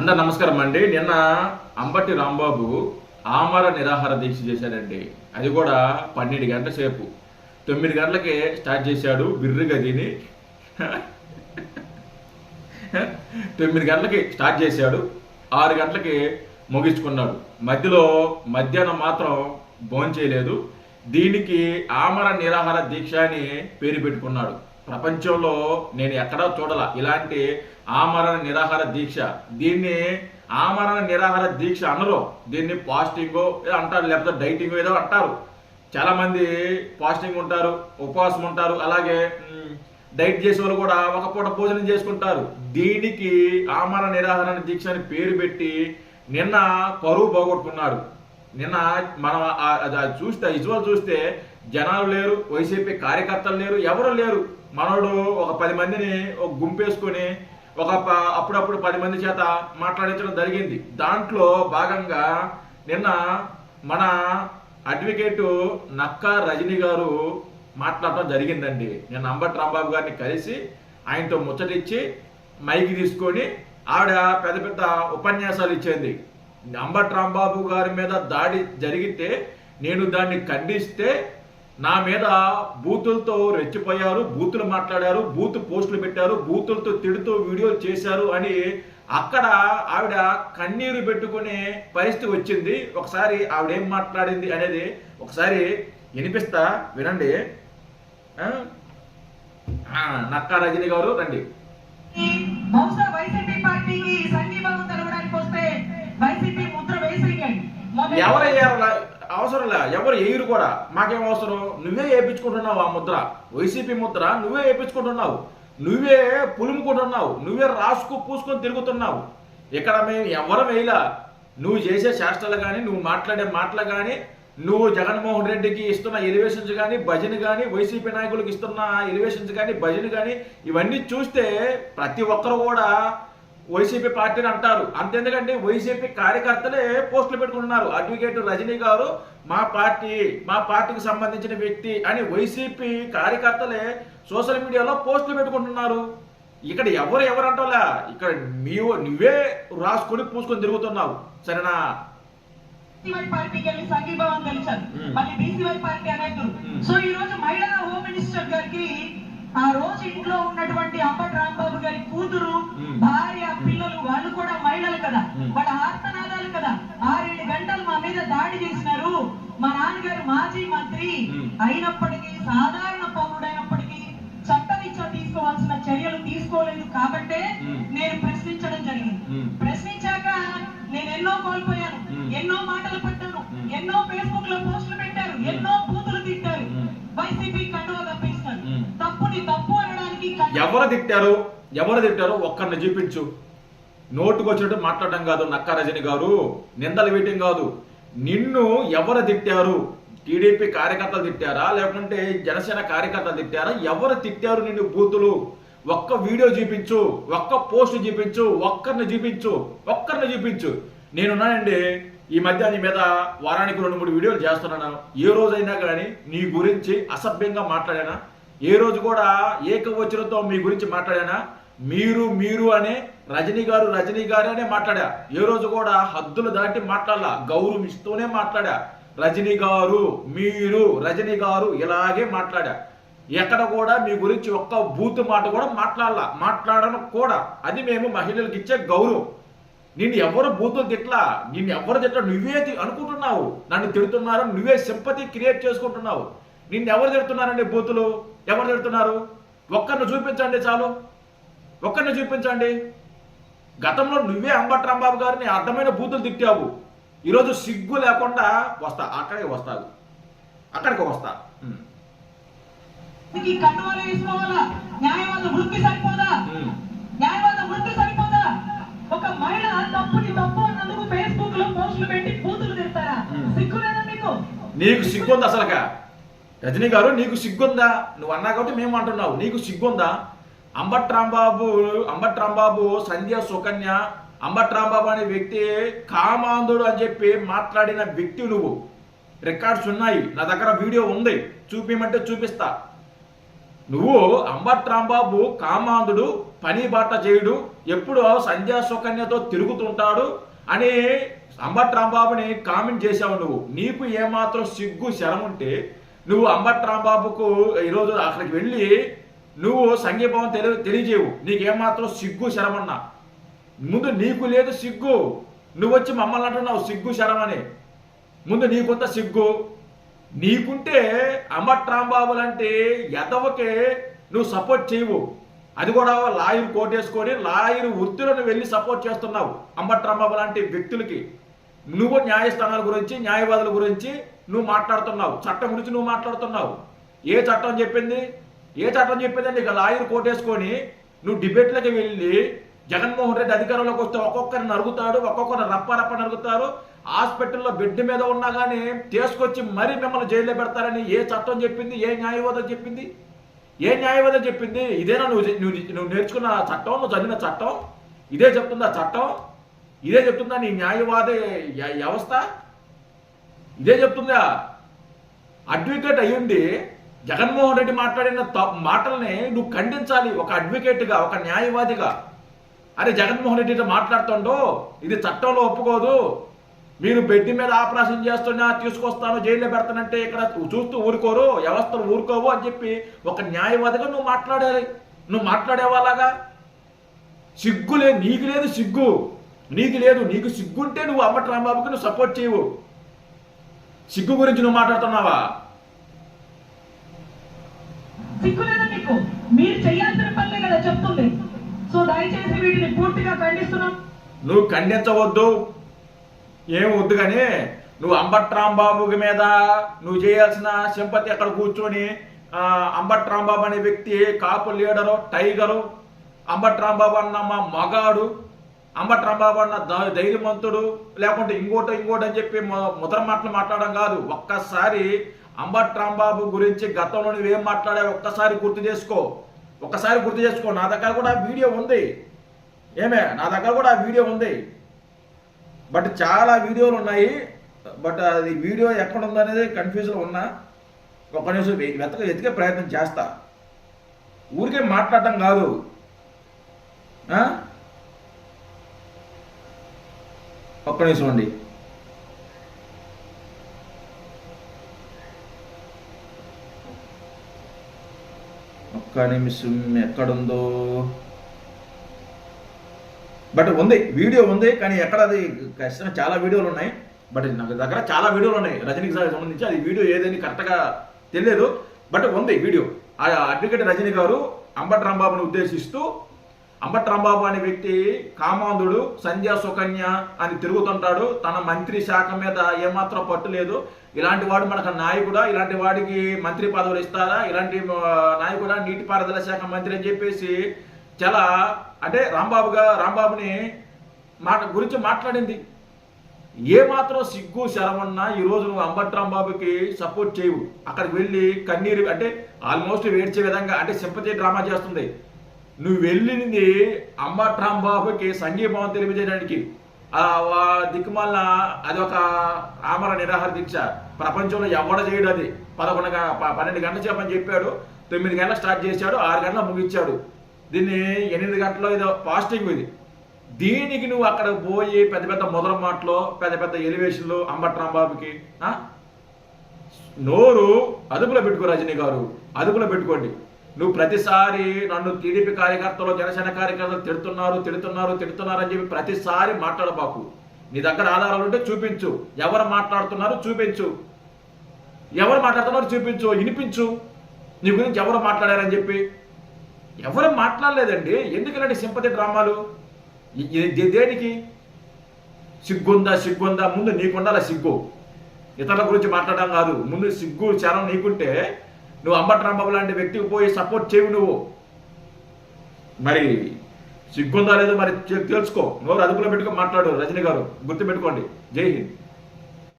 అందరు నమస్కారం అండి. నిన్న అంబటి రాంబాబు ఆమర నిరాహార దీక్ష చేశాడండి. అది కూడా 12 గంటల సేపు. 9 గంటలకే స్టార్ట్ చేశాడు బిర్రు గదిని. 9 గంటలకి స్టార్ట్ చేశాడు, 6 గంటలకి ముగించుకున్నాడు. మధ్యలో మధ్యాహ్నం మాత్రం భోంచేయలేదు. దీనికి ఆమర నిరాహార దీక్ష అని పేరు పెట్టుకున్నాడు. ప్రపంచంలో నేను ఎక్కడా చూడాల ఇలాంటి ఆమరణ నిరాహార దీక్ష. దీన్ని ఆమరణ నిరాహార దీక్ష అనరు, దీన్ని ఫాస్టింగో ఏదో అంటారు, లేకపోతే డైటింగ్ ఏదో అంటారు. చాలా మంది ఫాస్టింగ్ ఉంటారు, ఉపవాసం ఉంటారు, అలాగే డైట్ చేసే వాళ్ళు కూడా ఒక పూట భోజనం చేసుకుంటారు. దీనికి ఆమరణ నిరాహార దీక్ష అని పేరు పెట్టి నిన్న పరువు పోగొట్టుకున్నాడు. నిన్న మనం చూస్తే విజువల్ చూస్తే జనాలు లేరు, వైసీపీ కార్యకర్తలు లేరు, ఎవరు లేరు. మనోడు ఒక 10 మందిని ఒక గుంపేసుకొని అప్పుడప్పుడు 10 మంది చేత మాట్లాడించడం జరిగింది. దాంట్లో భాగంగా నిన్న మన అడ్వకేటు నక్కా రజనీ గారు మాట్లాడటం జరిగిందండి. నిన్న అంబటి రాంబాబు గారిని కలిసి ఆయనతో ముచ్చటిచ్చి మైకి తీసుకొని ఆవిడ పెద్ద పెద్ద ఉపన్యాసాలు ఇచ్చింది. అంబటి రాంబాబు గారి మీద దాడి జరిగితే నేను దాన్ని ఖండిస్తే నా మీద బూతులతో రెచ్చిపోయారు, బూతులు మాట్లాడారు, బూత్ పోస్టులు పెట్టారు, బూతులతో తిడుతూ వీడియోలు చేశారు అని అక్కడ ఆవిడ కన్నీరు పెట్టుకునే పరిస్థితి వచ్చింది. ఒకసారి ఆవిడ ఏం మాట్లాడింది అనేది ఒకసారి వినిపిస్తా, వినండి. నక్కా రజనీ గారు రండి. ఎవరయ్యారు అవసరంలే, ఎవరు వేయరు కూడా, మాకేం అవసరం. నువ్వే వేయించుకుంటున్నావు ఆ ముద్ర, వైసీపీ ముద్ర నువ్వే వేయించుకుంటున్నావు, నువ్వే పులుముకుంటున్నావు, నువ్వే రాసుకు పూసుకొని తిరుగుతున్నావు. ఇక్కడ మేము ఎవరు వేయలా. నువ్వు చేసే చేష్టలు కానీ, నువ్వు మాట్లాడే మాటలు కానీ, నువ్వు జగన్మోహన్ రెడ్డికి ఇస్తున్న ఎలివేషన్స్ కానీ, భజన కానీ, వైసీపీ నాయకులకు ఇస్తున్న ఎలివేషన్స్ కానీ, భజన కానీ, ఇవన్నీ చూస్తే ప్రతి ఒక్కరు కూడా వైసీపీ పార్టీని అంటారు. అంతెందుకంటే వైసీపీ కార్యకర్తలే పోస్టులు పెట్టుకుంటున్నారు. అడ్వకేట్ రజనీ గారు మా పార్టీకి సంబంధించిన వ్యక్తి అని వైసీపీ కార్యకర్తలే సోషల్ మీడియాలో పోస్టులు పెట్టుకుంటున్నారు. ఇక్కడ ఎవరు అంటారా, ఇక్కడ నువ్వే రాసుకొని పూసుకొని తిరుగుతున్నావు. సరేనా? ఆ రోజు ఇంట్లో ఉన్నటువంటి అంబటి రాంబాబు గారి కూతురు, భార్య, పిల్లలు వాళ్ళు కూడా మహిళలు కదా, వాళ్ళ ఆర్తనాదాలు కదా. 6-7 గంటలు మా మీద దాడి చేసినారు. మా నాన్నగారు మాజీ మంత్రి అయినప్పటికీ, సాధారణ పౌరుడైనప్పటికీ చట్టరీత్యా తీసుకోవాల్సిన చర్యలు తీసుకోలేదు కాబట్టే నేను ప్రశ్నించడం జరిగింది. ప్రశ్నించాక నేను ఎన్నో కోల్పోయాను, ఎన్నో మాటలు పట్టాను, ఎన్నో ఫేస్బుక్ లో పోస్టులు పెట్టారు, ఎన్నో బూతులు తిట్టారు, వైసీపీ కండువా కప్పిస్తారు. తప్పుని తప్పు అనడానికి ఎవరు తిట్టారు ఒక్కరిని చూపించు. నోటుకు వచ్చినట్టు మాట్లాడడం కాదు నక్కా రజనీ గారు, నిందలు వేయటం కాదు. నిన్ను ఎవరు తిట్టారు? టీడీపీ కార్యకర్తలు తిట్టారా, లేకుంటే జనసేన కార్యకర్తలు తిట్టారా? ఎవరు తిట్టారు నిన్ను బూతులు? ఒక్క వీడియో చూపించు, ఒక్క పోస్ట్ చూపించు, ఒక్కరిని చూపించు. నేనున్నానండి, ఈ మధ్య నీ మీద వారానికి 2-3 వీడియోలు చేస్తున్నాను. ఏ రోజైనా కానీ నీ గురించి అసభ్యంగా మాట్లాడానా? ఏ రోజు కూడా ఏకవచనంతో మీ గురించి మాట్లాడానా? మీరు అనే రజనీ గారు అనే మాట్లాడా. ఏ రోజు కూడా హద్దులు దాటి మాట్లాడాల, గౌరవం ఇస్తూనే మాట్లాడా. రజనీ గారు ఇలాగే మాట్లాడా. ఎక్కడ కూడా మీ గురించి ఒక్క బూతు మాట కూడా మాట్లాడను కూడా. అది మేము మహిళలకు ఇచ్చే గౌరవం. నిన్ను ఎవరు బూతులు తిట్లా, నువ్వే అనుకుంటున్నావు. నన్ను తిడుతున్నారు, నువ్వే సింపతి క్రియేట్ చేసుకుంటున్నావు. నిన్ను ఎవరు తిడుతున్నారండి బూతులు? ఎవరు తిడుతున్నారు? ఒక్కరిని చూపించండి చాలు, ఒక్కరిని చూపించండి. గతంలో నువ్వే అంబటి రాంబాబు గారిని అర్థమైన బూతులు తిట్టావు. ఈరోజు సిగ్గు లేకుండా అక్కడికి వస్తా. ఒక మహిళ తప్పుని తప్పు అన్నందుకు ఫేస్బుక్ లో పోస్టులు పెట్టి బూతులు తిడతారా? సిగ్గు లేదా మీకు? నీకు సిగ్గుందా అసలుగా? రజనీ గారు నీకు సిగ్గుందా? నువ్వు అన్నా కాబట్టి మేము అంటున్నావు, నీకు సిగ్గుందా? అంబటి రాంబాబు సంధ్య సుకన్య, అంబటి రాంబాబు అనే వ్యక్తి కామాంధుడు అని చెప్పి మాట్లాడిన వ్యక్తి నువ్వు. రికార్డ్స్ ఉన్నాయి, నా దగ్గర వీడియో ఉంది, చూపించమంటే చూపిస్తా. నువ్వు అంబట్ రాంబాబు కామాంధుడు, పని బాట చేయుడు, ఎప్పుడు సంధ్యా సుకన్యతో తిరుగుతుంటాడు అని అంబట్ రాంబాబుని కామెంట్ చేశావు నువ్వు. నీకు ఏమాత్రం సిగ్గు శరం ఉంటే నువ్వు అంబట్ రాంబాబుకు ఈరోజు అక్కడికి వెళ్ళి నువ్వు సంఘీభావం తెలియజేవు. నీకేమాత్రం సిగ్గు శరమన్నా. ముందు నీకు లేదు సిగ్గు. నువ్వు వచ్చి మమ్మల్ని అంటున్నావు సిగ్గు శరం అని. ముందు నీకుంత సిగ్గు. నీకుంటే అంబట్ రాంబాబు లాంటి ఎదవకే నువ్వు సపోర్ట్ చేయవు. అది కూడా లాయర్ కోటేసుకొని లాయర్ వృత్తులను వెళ్ళి సపోర్ట్ చేస్తున్నావు అంబట్ రాంబాబు లాంటి వ్యక్తులకి. నువ్వు న్యాయస్థానాల గురించి, న్యాయవాదుల గురించి నువ్వు మాట్లాడుతున్నావు, చట్టం గురించి నువ్వు మాట్లాడుతున్నావు. ఏ చట్టం చెప్పింది? ఏ చట్టం చెప్పిందండి? ఇక లాయర్ కోటేసుకొని నువ్వు డిబేట్లకి వెళ్ళి జగన్మోహన్ రెడ్డి అధికారంలోకి వస్తే ఒక్కొక్కరిని నరుగుతాడు, ఒక్కొక్కరిని రప్ప నరుగుతారు. హాస్పిటల్లో బెడ్ మీద ఉన్నా కానీ తీసుకొచ్చి మరీ మిమ్మల్ని జైల్లో పెడతారని ఏ చట్టం చెప్పింది? ఏ న్యాయవాదం చెప్పింది? ఏ న్యాయవాదం చెప్పింది? ఇదేనా నువ్వు నేర్చుకున్న చట్టం, నువ్వు చదివిన చట్టం? ఇదే చెప్తుందా చట్టం? ఇదే చెప్తుందా నీ న్యాయవాద వ్యవస్థ? ఇదే చెప్తుందా? అడ్వకేట్ అయ్యుండి జగన్మోహన్ రెడ్డి మాట్లాడిన మాటల్ని నువ్వు ఖండించాలి ఒక అడ్వకేట్గా, ఒక న్యాయవాదిగా. అరే జగన్మోహన్ రెడ్డి మాట్లాడుతుండో ఇది చట్టంలో ఒప్పుకోదు, మీరు బెడ్ మీద ఆపరేషన్ చేస్తున్నా తీసుకొస్తాను జైల్లో పెడతానంటే ఇక్కడ చూస్తూ ఊరుకోరు, వ్యవస్థలు ఊరుకోవు అని చెప్పి ఒక న్యాయవాదిగా నువ్వు మాట్లాడాలి. నువ్వు మాట్లాడేవాళ్ళగా సిగ్గులే. నీకు లేదు సిగ్గు, నీకు లేదు. నీకు సిగ్గుంటే నువ్వు అంబట్ రాంబాబుకి నువ్వు సపోర్ట్ చేయవు. సిగ్గు గురించి నువ్వు మాట్లాడుతున్నావా? సిగ్గు లేదా మీకు? మీరు చేయాల్సిన పనులే కదా చెప్తుంది. సో దయచేసి వీటిని పూర్తిగా ఖండిస్తున్నాం. నువ్వు ఖండించవద్దు, ఏం వద్దు. కానీ నువ్వు అంబట్ రాంబాబు మీద నువ్వు చేయాల్సిన సింపతి అక్కడ కూర్చొని అంబట్ రాంబాబు అనే వ్యక్తి కాపు లీడరు, టైగరు, అంబట్ రాంబాబు అన్న మా మగాడు, అంబట్ రాంబాబు అన్న ధైర్యవంతుడు, లేకుంటే ఇంకోటి అని చెప్పి ముద్ర మాటలు మాట్లాడడం కాదు. ఒక్కసారి అంబట్ రాంబాబు గురించి గతంలో నువ్వేం మాట్లాడావు ఒక్కసారి గుర్తు చేసుకో. ఒక్కసారి గుర్తు చేసుకో. నా దగ్గర కూడా వీడియో ఉంది. నా దగ్గర కూడా వీడియో ఉంది. బట్ చాలా వీడియోలు ఉన్నాయి. బట్ అది వీడియో ఎక్కడ ఉందనేది కన్ఫ్యూజ్లో ఉన్నా. ఒక నిమిషం ఎతికే ప్రయత్నం చేస్తా. ఊరికే మాట్లాడటం కాదు. ఒక్క నిమిషం అండి. ఒక్క నిమిషం ఎక్కడుందో. బట్ ఉంది, వీడియో ఉంది. కానీ ఎక్కడ అది ఖచ్చితంగా చాలా వీడియోలు ఉన్నాయి. బట్ నాకు దగ్గర చాలా వీడియోలు ఉన్నాయి రజనీకి సంబంధించి. అది వీడియో ఏదని కరెక్ట్గా తెలియదు. బట్ ఉంది వీడియో. ఆ అడ్వకేట్ రజనీ గారు అంబట్ రాంబాబుని ఉద్దేశిస్తూ, అంబట్ రాంబాబు అనే వ్యక్తి కామాంధుడు, సంధ్యా సుకన్య అని తిరుగుతుంటాడు, తన మంత్రి శాఖ మీద ఏమాత్రం పట్టు లేదు, ఇలాంటి వాడు మనకు నాయకుడా, ఇలాంటి వాడికి మంత్రి పదవులు ఇస్తారా, ఇలాంటి నాయకుడా, నీటిపారుదల శాఖ మంత్రి అని చెప్పేసి చాలా అంటే రాంబాబుని గురించి మాట్లాడింది. ఏమాత్రం సిగ్గు శరమన్నా ఈరోజు నువ్వు అంబట్ రాంబాబుకి సపోర్ట్ చేయవు. అక్కడికి వెళ్ళి కన్నీరు అంటే ఆల్మోస్ట్ వేడ్చే విధంగా అంటే సింపతి డ్రామా చేస్తుంది. నువ్వు వెళ్ళింది అంబట్ రాంబాబుకి సంఘీభావం తెలియజేయడానికి. దిక్కుమాలిన అది ఒక ఆమర నిరాహార దీక్ష. ప్రపంచంలో ఎవడ చేయడు అది. 12 గంటల సేపని చెప్పాడు, 9 గంటలకు స్టార్ట్ చేశాడు, 6 గంటలకు ముగించాడు. దీన్ని 8 గంటల్లో ఏదో ఫాస్టింగ్ ఇది. దీనికి నువ్వు అక్కడ పోయి పెద్ద మొదల మాటలు, పెద్ద ఎలివేషన్లు అంబట్ రాంబాబుకి. నోరు అదుపులో పెట్టుకో రజనీ గారు, అదుపులో పెట్టుకోండి. నువ్వు ప్రతిసారి నన్ను టీడీపీ కార్యకర్తలు, జనసేన కార్యకర్తలు తిడుతున్నారు అని చెప్పి ప్రతిసారి మాట్లాడబాకు. నీ దగ్గర ఆధారాలు ఉంటే చూపించు. ఎవరు మాట్లాడుతున్నారు చూపించు, వినిపించు. నీ గురించి ఎవరు మాట్లాడారని చెప్పి. ఎవరు మాట్లాడలేదండి. ఎందుకు ఇలాంటి సింపతి డ్రామాలు? దేనికి? సిగ్గుందా? ముందు నీకుండాల సిగ్గు. ఇతరుల గురించి మాట్లాడడం కాదు. ముందు సిగ్గు చరం నీకుంటే నువ్వు అంబట్ రాంబాబు లాంటి వ్యక్తికి పోయి సపోర్ట్ చేయవు. నువ్వు మరి సిగ్గుందా లేదో మరి తెలుసుకో. నోరు అదుపులో పెట్టుకో మాట్లాడు రజనీ గారు. గుర్తుపెట్టుకోండి. జై హింద్.